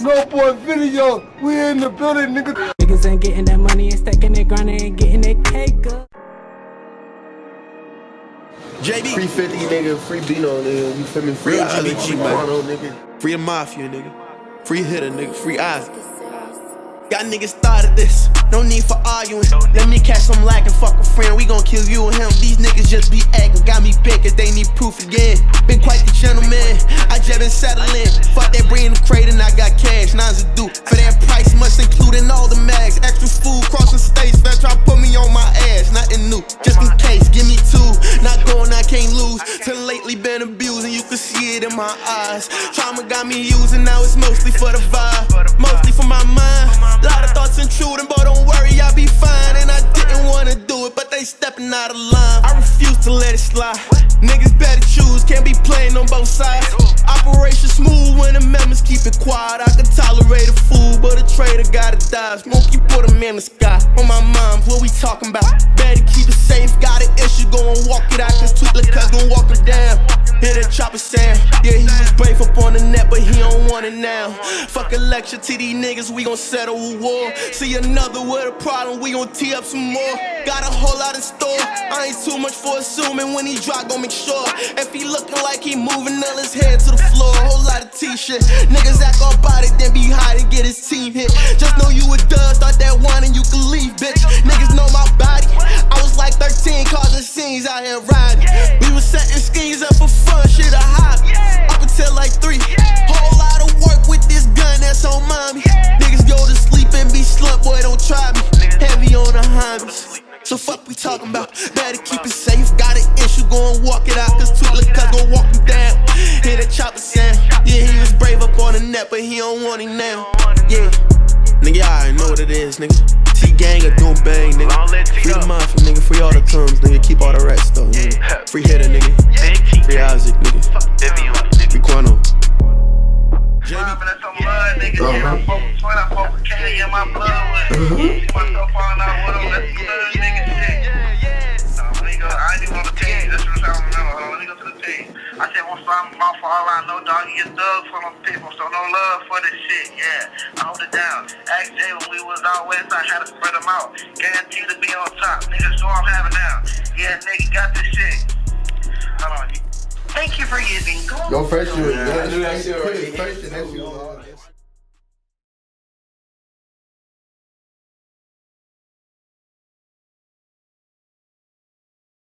NokeBoyVideos, we in the building, nigga. Niggas ain't getting that money and stacking it, grinding and getting that cake up. JB. Free 50, nigga. Free Bino, nigga. You feel me? Free Ali, free Roanoke, nigga. Free the Mafia, nigga. Free Hitter, nigga. Free Isaac. Y'all niggas started this, no need for arguing. Let me catch some lack and fuck a friend, we gon' kill you and him. These niggas just be acting, got me big cause they need proof again. Been quite the gentleman, I just been settling. Fuck that bring the crate and I got cash, nines to do. For that price must include in all the mags. Extra food, crossing states, that try to put me on my ass. Nothing new, just in case, give me two. Not going, I can't lose. Till lately been abusing, you can see it in my eyes. Trauma got me using, now it's mostly for the vibe. Mostly for my mind. Lot of thoughts intruding, but don't worry, I'll be fine. And I didn't wanna do it, but they stepping out of line. I refuse to let it slide. Niggas better choose, can't be playing on both sides. Operation smooth when the members keep it quiet. I can tolerate a fool, but a traitor gotta die. Smokey put him in the sky. On my mind, what we talking about? Better keep it safe, got an issue, go and walk it out. Cause Tweetler cuz gon' walk her down. Hear that chopper sound. Yeah, he was brave up on the net, but he don't want it now. Fuck a lecture to these niggas, we gon' settle a war. See another with a problem, we gon' tee up some more. Got a whole lot in store, I ain't too much for assuming. When he drop, gon' make sure. If he looking like he moving, nail his head to the floor. Whole lot of t-shit. Niggas act all body, then be high to get his team hit. Just know you a dud, start that wine and you can leave, bitch. Niggas know my body. I was like 13, causing scenes out here riding. We was setting schemes up for fun, shit a hobby. Up until like 3. Whole lot of work with this gun that's on mommy. Niggas go to sleep and be slumped, boy, don't try me. Heavy on the hobbies. So fuck we talking about, better keep it safe. Got an issue, go and walk it out. Cause Tweetler cuz gon' walk him down. Hear that chopper sound. Yeah, he was brave up on the net, but he don't want it now. Yeah, nigga, y'all already know what it is, nigga. T-gang or doing bang, nigga. Free the Mafia, nigga. Free all the crumbs, nigga. Keep all the rest, though, nigga. Free Hitter, nigga. Free Isaac, nigga. Free Quano. I said, once I'm off for all I know, dog, you get thugs for my people, so no love for this shit, yeah. I hold it down. Ask Jay when we was out west, I had to spread them out. Guaranteed to be on top. Niggas, so I'm having now. Yeah, nigga, got this shit. Hold on. Thank you for using Go first, you. Yeah, do that shit. Put it first and then you.